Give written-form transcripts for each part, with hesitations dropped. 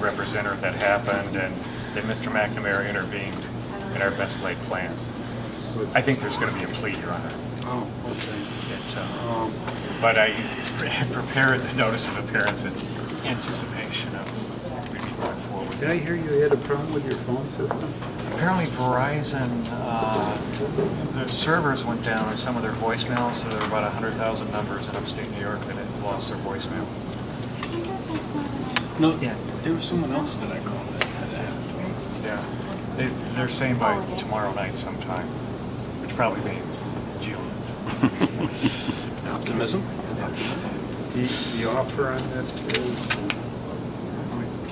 represent her that happened, and that Mr. McNamara intervened in our best laid plans. I think there's going to be a plea, Your Honor. Oh, okay. But I prepared the notice of appearance in anticipation of maybe going forward. Did I hear you had a problem with your phone system? Apparently Verizon, the servers went down on some of their voicemails, so there were about 100,000 numbers in upstate New York that had lost their voicemail. No, yeah, there was someone else that I called that had that. Yeah. They're saying by tomorrow night sometime, which probably means June. Optimism? The offer on this is,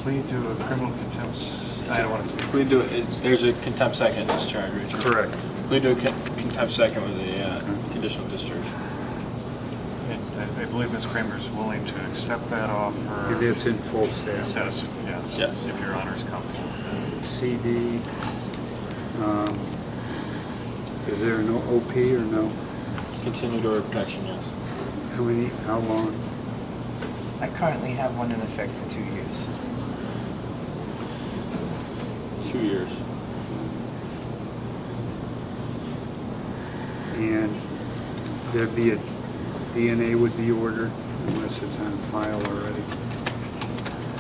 Plead to a criminal contempt. I don't want to speak. Plead to it. There's a contempt second discharge, Richard. correct. Plead to a contempt second with a conditional discharge. I believe Ms. Kramer is willing to accept that offer. If it's in full staff. Yes, Yes. if Your Honor is comfortable. CD, is there no OP or no? Continued order of protection, yes. How long? I currently have one in effect for 2 years. 2 years. And there'd be a DNA would be ordered unless it's on file already.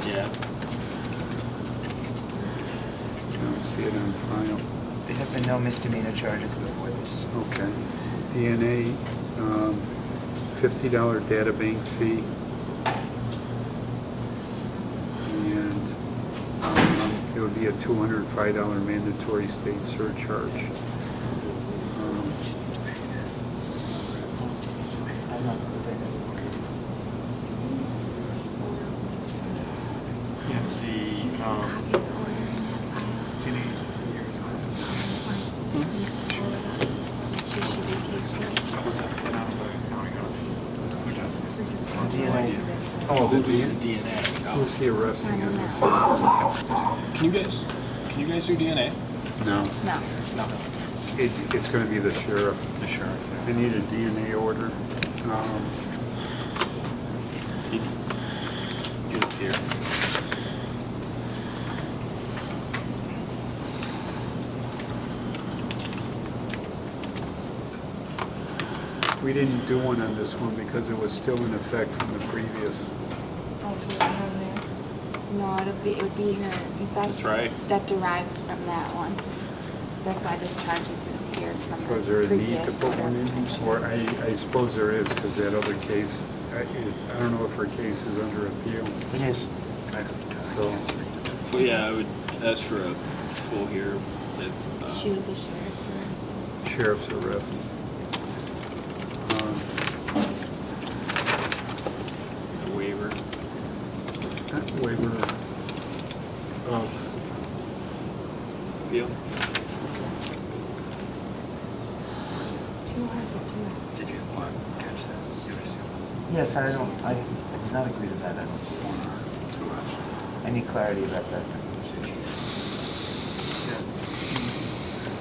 Yeah. I don't see it on file. There have been no misdemeanor charges before this. Okay. DNA, $50 data bank fee. And it would be a $205 mandatory state surcharge. Oh, Who's the the DNA? who's the arresting on this? Can you guys do DNA? No. No. No. It's going to be the sheriff. The sheriff. I need a DNA order. Get it here. We didn't do one on this one because it was still in effect from the previous. No, it would be her, because That's right. That derives from that one. That's why this charge isn't here from So is there a need to previous put one in? order. Or I suppose there is, because that other case, I don't know if her case is under appeal. It is. So, Well, yeah, I would ask for a full here with. She was the sheriff's arrest. sheriff's arrest. A waiver. Waiver of, Appeal. 2 hours or 2 hours. Did you want to catch that? Yes, I did not agree to that. I need clarity about that.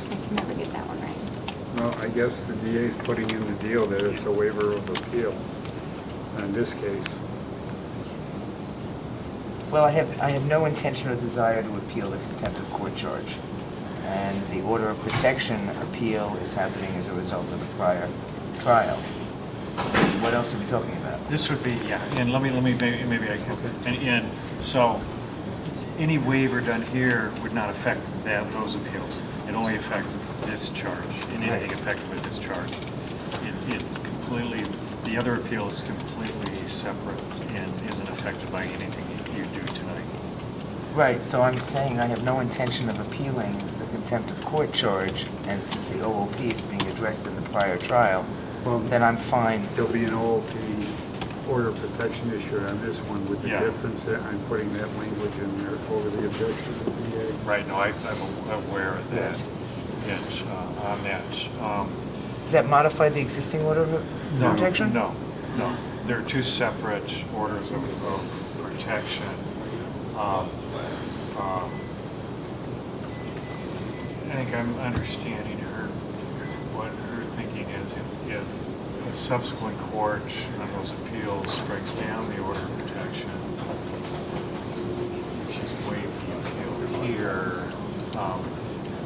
I can never get that one right. well, I guess the DA is putting in the deal that it's a waiver of appeal in this case. Well, I have no intention or desire to appeal the contempt of court charge. And the order of protection appeal is happening as a result of the prior trial. So what else are we talking about? This would be, yeah, and maybe I can, and so, any waiver done here would not affect those appeals. It only affect this charge, and anything affected with this charge. It's completely, the other appeal is completely separate and isn't affected by anything you do tonight. Right, so I'm saying I have no intention of appealing the contempt of court charge, and since the OOP is being addressed in the prior trial, Well, then I'm fine. there'll be an OOP order of protection issued on this one with the Yeah. difference that I'm putting that language in there over the objection of the DA. Right, no, I'm aware of that. Yes. And on that, Does that modify the existing order of protection? No. They're two separate orders of protection. I think I'm understanding what her thinking is. If a subsequent court on those appeals strikes down the order of protection, if she's where,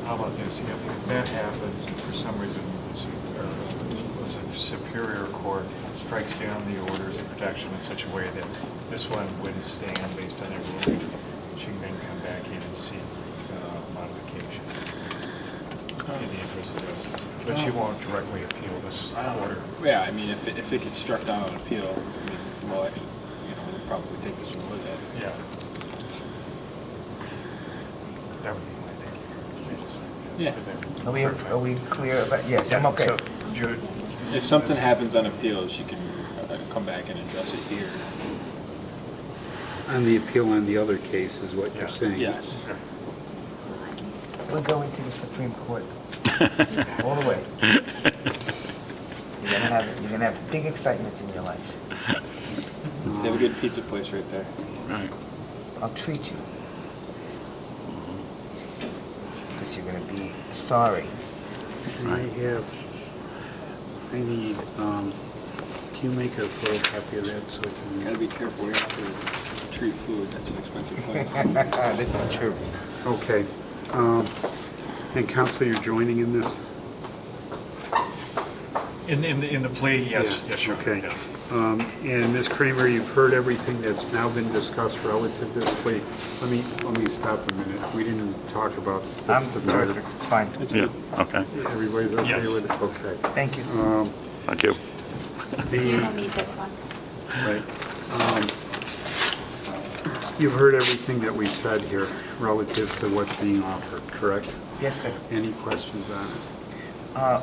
how about this, if that happens, and for some reason, the Superior Court strikes down the orders of protection in such a way that this one wouldn't stand based on their ruling, she can then come back in and seek modification in the interest of justice. But she won't directly appeal this order. Yeah, I mean, if it gets struck down on appeal, I mean, well, actually, we'll probably take this one with it. Yeah. That would be my thinking. Yeah. Are we clear about, yes, I'm okay. So, Jude? If something happens on appeal, she can come back and address it here. On the appeal on the other case is what you're saying? Yes. Okay. We're going to the Supreme Court, all the way. You're gonna have big excitement in your life. They have a good pizza place right there. Right. I'll treat you. Because you're gonna be sorry. I need, can you make a photocopy of that so I You can? gotta be careful here for treat food. That's an expensive place. This is true. Okay. And counsel, you're joining in this? In the plea, yes, Yeah, yes, sure. okay. Yes. And Ms. Kramer, you've heard everything that's now been discussed relative to this plea. Let me stop a minute. We didn't talk about I'm the terrific, it's fine. Yeah, okay. Everybody's okay Yes. with it? Okay. Thank you. Thank you. You The, will need this one. right. You've heard everything that we've said here relative to what's being offered, correct? Yes, sir. Any questions on it?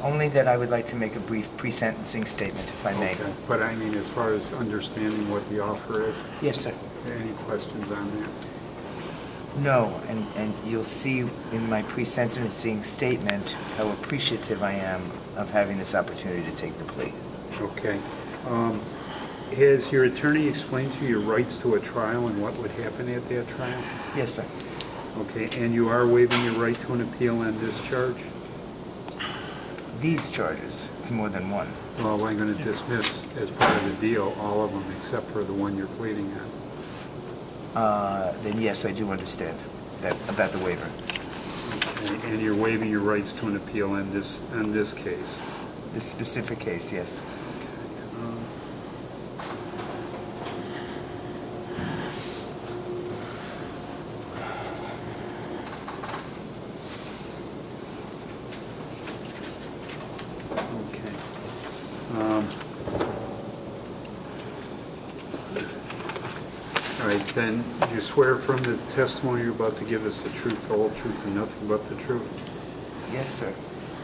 Only that I would like to make a brief pre-sentencing statement, if I may. Okay. But I mean, as far as understanding what the offer is, Yes, sir. any questions on that? No, and you'll see in my pre-sentencing statement how appreciative I am of having this opportunity to take the plea. Okay. Has your attorney explained to you your rights to a trial and what would happen at that trial? Yes, sir. Okay, and you are waiving your right to an appeal on this charge? These charges, it's more than one. Well, I'm going to dismiss as part of the deal all of them except for the one you're pleading on. Then yes, I do understand that about the waiver. Okay, and you're waiving your rights to an appeal on this case? This specific case, yes. Okay. All right, then, do you swear from the testimony you're about to give us the truth, the whole truth, and nothing but the truth? Yes, sir.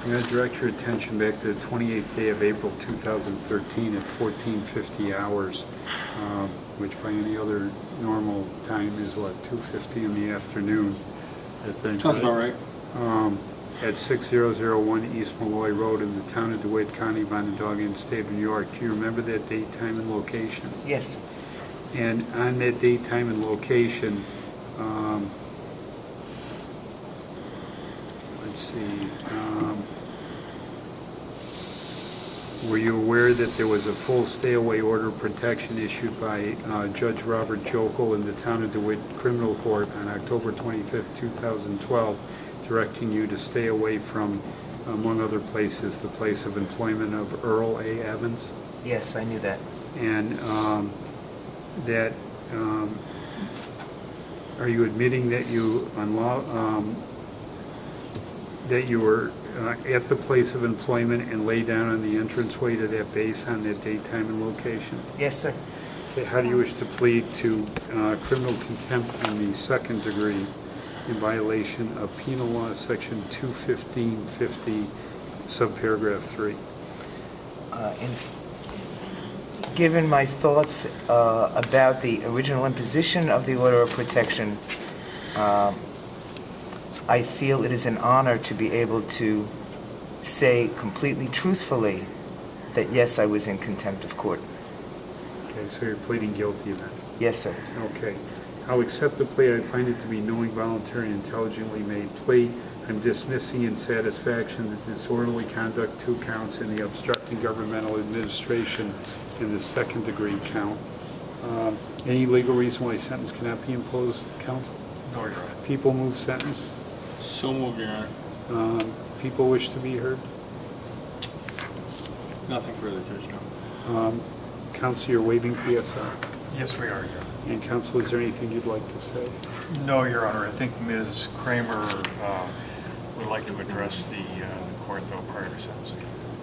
I'm going to direct your attention back to the 28th day of April 2013 at 14:50 hours, which by any other normal time is what, 2:50 in the afternoon? Sounds about right. At 6001 East Malloy Road in the town of DeWitt, County of Onondaga, and State of New York. Do you remember that date, time, and location? Yes. And on that date, time, and location, let's see, were you aware that there was a full stay-away order of protection issued by Judge Robert Jokel in the town of DeWitt Criminal Court on October 25th, 2012, directing you to stay away from, among other places, the place of employment of Earl A. Evans? Yes, I knew that. And that, are you admitting that you that you were at the place of employment and lay down on the entranceway to that base on that date, time, and location? Yes, sir. Okay, how do you wish to plead to criminal contempt in the second degree in violation of Penal Law Section 21550, subparagraph 3? Given my thoughts about the original imposition of the order of protection, I feel it is an honor to be able to say completely truthfully that yes, I was in contempt of court. Okay, so you're pleading guilty of that? Yes, sir. Okay. I'll accept the plea. I find it to be knowing, voluntary, and intelligently made plea. I'm dismissing in satisfaction the disorderly conduct 2 counts and the obstructing governmental administration in the second degree count. Any legal reason why a sentence cannot be imposed, counsel? No, Your Honor. People move sentence. So moved, Your Honor. People wish to be heard. Nothing further, Judge Jones. Counsel, you're waiving PSR. Yes, we are, Your Honor. And counsel, is there anything you'd like to say? No, Your Honor. I think Ms. Kramer would like to address the court, though, prior to sentencing.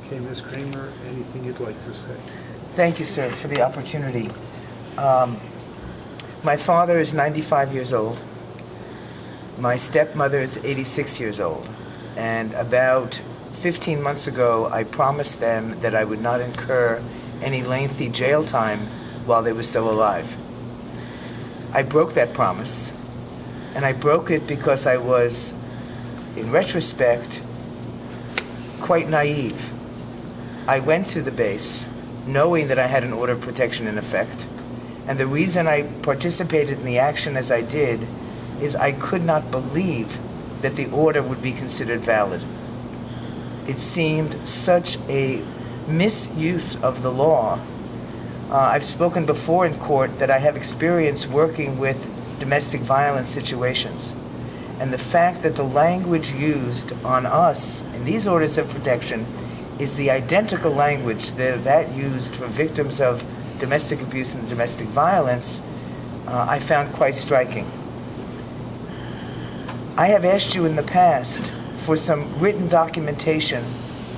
Okay, Ms. Kramer, anything you'd like to say? Thank you, sir, for the opportunity. My father is 95 years old. My stepmother is 86 years old. And about 15 months ago, I promised them that I would not incur any lengthy jail time while they were still alive. I broke that promise, and I broke it because I was, in retrospect, quite naive. I went to the base knowing that I had an order of protection in effect, and the reason I participated in the action as I did is I could not believe that the order would be considered valid. It seemed such a misuse of the law. I've spoken before in court that I have experience working with domestic violence situations. And the fact that the language used on us in these orders of protection is the identical language that used for victims of domestic abuse and domestic violence, I found quite striking. I have asked you in the past for some written documentation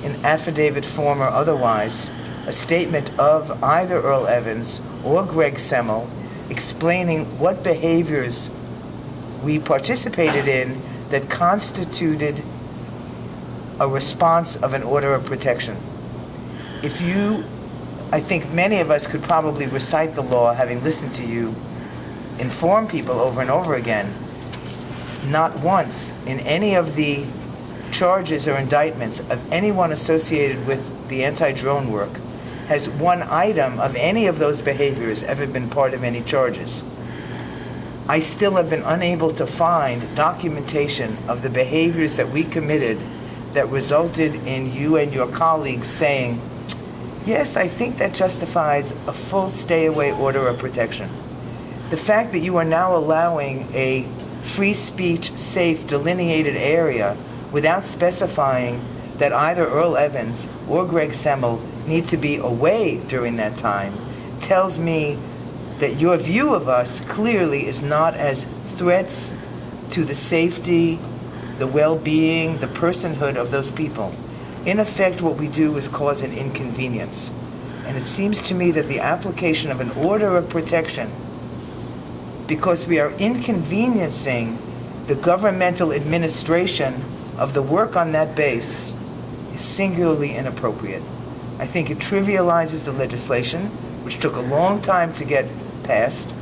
in affidavit form or otherwise, a statement of either Earl Evans or Greg Semmel explaining what behaviors we participated in that constituted a response of an order of protection. I think many of us could probably recite the law, having listened to you inform people over and over again. Not once in any of the charges or indictments of anyone associated with the anti-drone work has one item of any of those behaviors ever been part of any charges. I still have been unable to find documentation of the behaviors that we committed that resulted in you and your colleagues saying, yes, I think that justifies a full stay-away order of protection. The fact that you are now allowing a free speech, safe, delineated area without specifying that either Earl Evans or Greg Semmel need to be away during that time tells me that your view of us clearly is not as threats to the safety, the well-being, the personhood of those people. In effect, what we do is cause an inconvenience. And it seems to me that the application of an order of protection, because we are inconveniencing the governmental administration of the work on that base, is singularly inappropriate. I think it trivializes the legislation, which took a long time to get passed.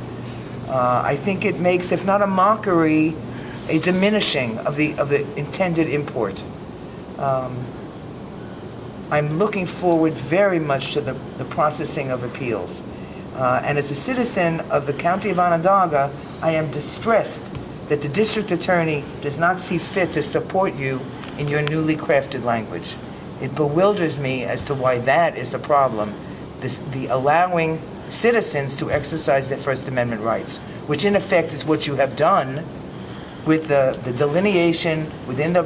I think it makes, if not a mockery, a diminishing of the intended import. I'm looking forward very much to the processing of appeals. And as a citizen of the County of Onondaga, I am distressed that the district attorney does not see fit to support you in your newly crafted language. It bewilders me as to why that is a problem, the allowing citizens to exercise their First Amendment rights, which in effect is what you have done with the delineation within the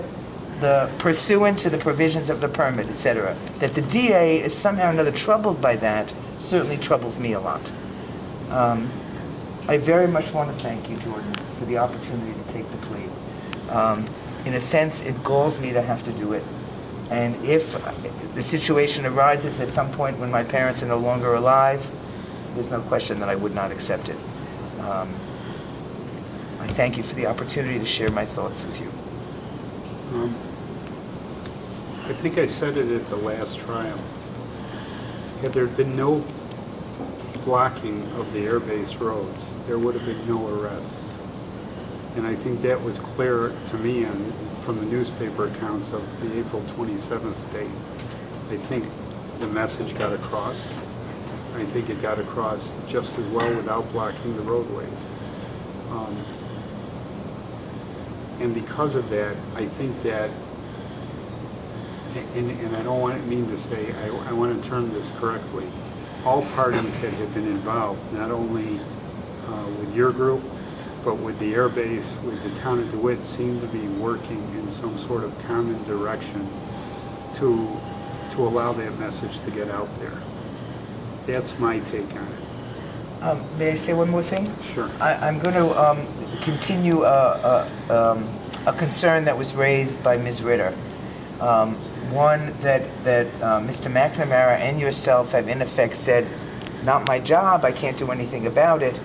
pursuant to the provisions of the permit, etc. That the DA is somehow or another troubled by that certainly troubles me a lot. I very much want to thank you, Jordan, for the opportunity to take the plea. In a sense, it galls me to have to do it. And if the situation arises at some point when my parents are no longer alive, there's no question that I would not accept it. I thank you for the opportunity to share my thoughts with you. I think I said it at the last trial. Had there been no blocking of the airbase roads, there would have been no arrests. And I think that was clear to me from the newspaper accounts of the April 27th date. I think the message got across. I think it got across just as well without blocking the roadways. And because of that, I think that, and I don't mean to say, I want to term this correctly, all parties that have been involved, not only with your group, but with the air base, with the town of DeWitt, seem to be working in some sort of common direction to allow that message to get out there. That's my take on it. May I say one more thing? Sure. I'm going to continue a concern that was raised by Ms. Ritter. One that Mr. McNamara and yourself have in effect said, not my job, I can't do anything about it.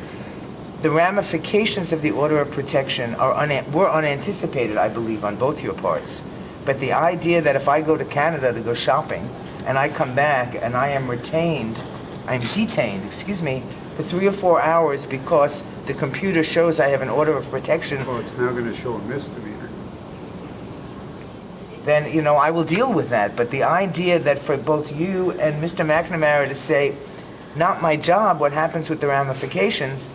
The ramifications of the order of protection were unanticipated, I believe, on both your parts. But the idea that if I go to Canada to go shopping and I come back and I'm detained, for 3 or 4 hours because the computer shows I have an order of protection, Well, it's now going to show a misdemeanor. then, I will deal with that. But the idea that for both you and Mr. McNamara to say, not my job, what happens with the ramifications,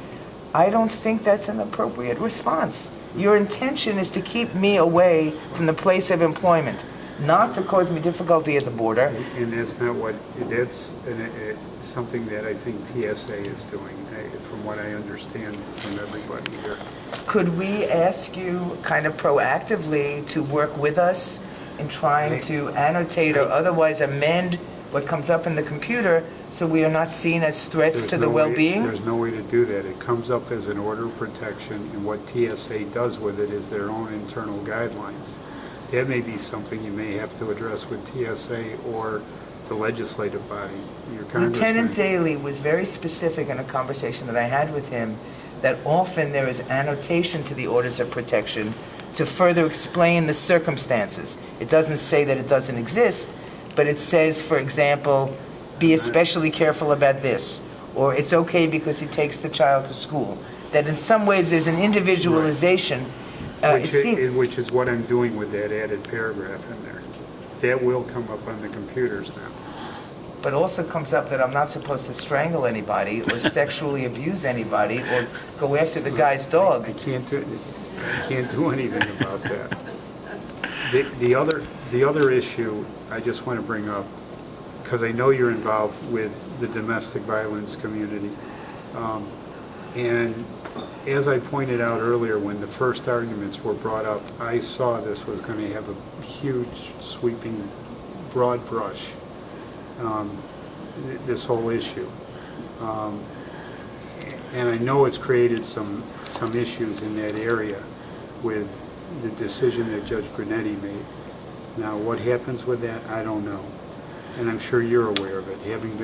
I don't think that's an appropriate response. Your intention is to keep me away from the place of employment, not to cause me difficulty at the border. And that's not that's something that I think TSA is doing, from what I understand from everybody here. Could we ask you kind of proactively to work with us in trying to annotate or otherwise amend what comes up in the computer so we are not seen as threats to the well-being? There's no way to do that. It comes up as an order of protection, and what TSA does with it is their own internal guidelines. That may be something you may have to address with TSA or the legislative body. Your Lieutenant congressman. Daley was very specific in a conversation that I had with him that often there is annotation to the orders of protection to further explain the circumstances. It doesn't say that it doesn't exist, but it says, for example, be especially careful about this, or it's okay because he takes the child to school. That in some ways there's an individualization. Which is what I'm doing with that added paragraph in there. That will come up on the computers now. But also comes up that I'm not supposed to strangle anybody or sexually abuse anybody or go after the guy's dog. I can't do anything about that. The other issue I just want to bring up, because I know you're involved with the domestic violence community, and as I pointed out earlier, when the first arguments were brought up, I saw this was going to have a huge, sweeping, broad brush, this whole issue. And I know it's created some issues in that area with the decision that Judge Brunetti made. Now, what happens with that, I don't know. And I'm sure you're aware of it, having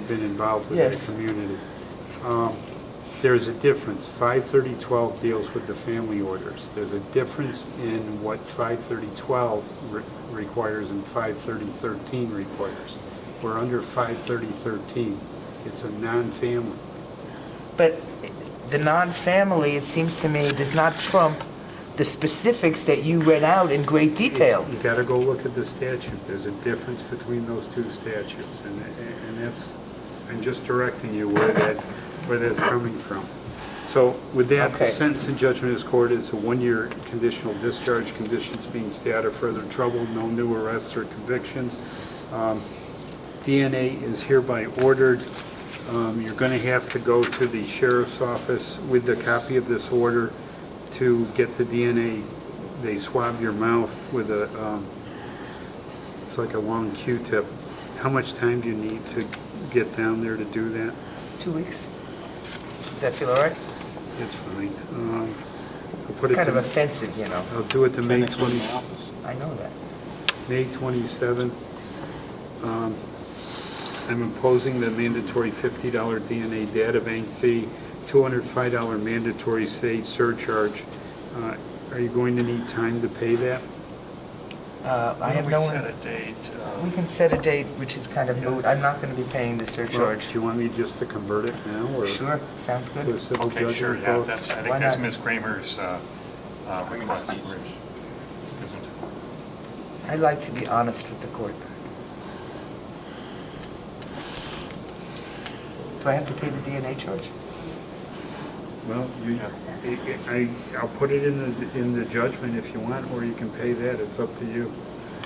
been involved with Yes. that community. There's a difference. 530.12 deals with the family orders. There's a difference in what 530.12 requires and 530.13 requires. We're under 530.13. It's a non-family. But the non-family, it seems to me, does not trump the specifics that you read out in great detail. You got to go look at the statute. There's a difference between those two statutes, and that's, I'm just directing you where that's coming from. So with that, Okay. the sentence and judgment of this court is a 1-year conditional discharge, conditions being stay out of further trouble, no new arrests or convictions. DNA is hereby ordered. You're going to have to go to the sheriff's office with the copy of this order to get the DNA. They swab your mouth with it's like a long Q-tip. How much time do you need to get down there to do that? 2 weeks? Does that feel all right? It's fine. I'll put It's kind it of to, offensive, I'll do it to May Next one in 20, the office. I know that. May 27th. I'm imposing the mandatory $50 DNA data bank fee, $205 mandatory state surcharge. Are you going to need time to pay that? I have We no set one. a date. We can set a date, which is kind of moot. I'm not going to be paying the Well, surcharge. do you want me just to convert it now, or Sure, sounds to a good. civil Okay, sure, judgment yeah, vote? that's, I Why think that's not? Ms. Kramer's request, sneeze. Rich, isn't it? I'd like to be honest with the court. Do I have to pay the DNA charge? Well, I'll put it in the judgment if you want, or you can pay that. It's up to you.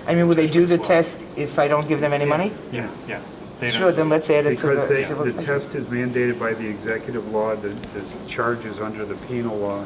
I mean, will they do the test if I don't give them any money? Yeah, yeah. They don't- Sure, then let's add it to Because the they, civil. the test is mandated by the executive law, the charge is under the penal law.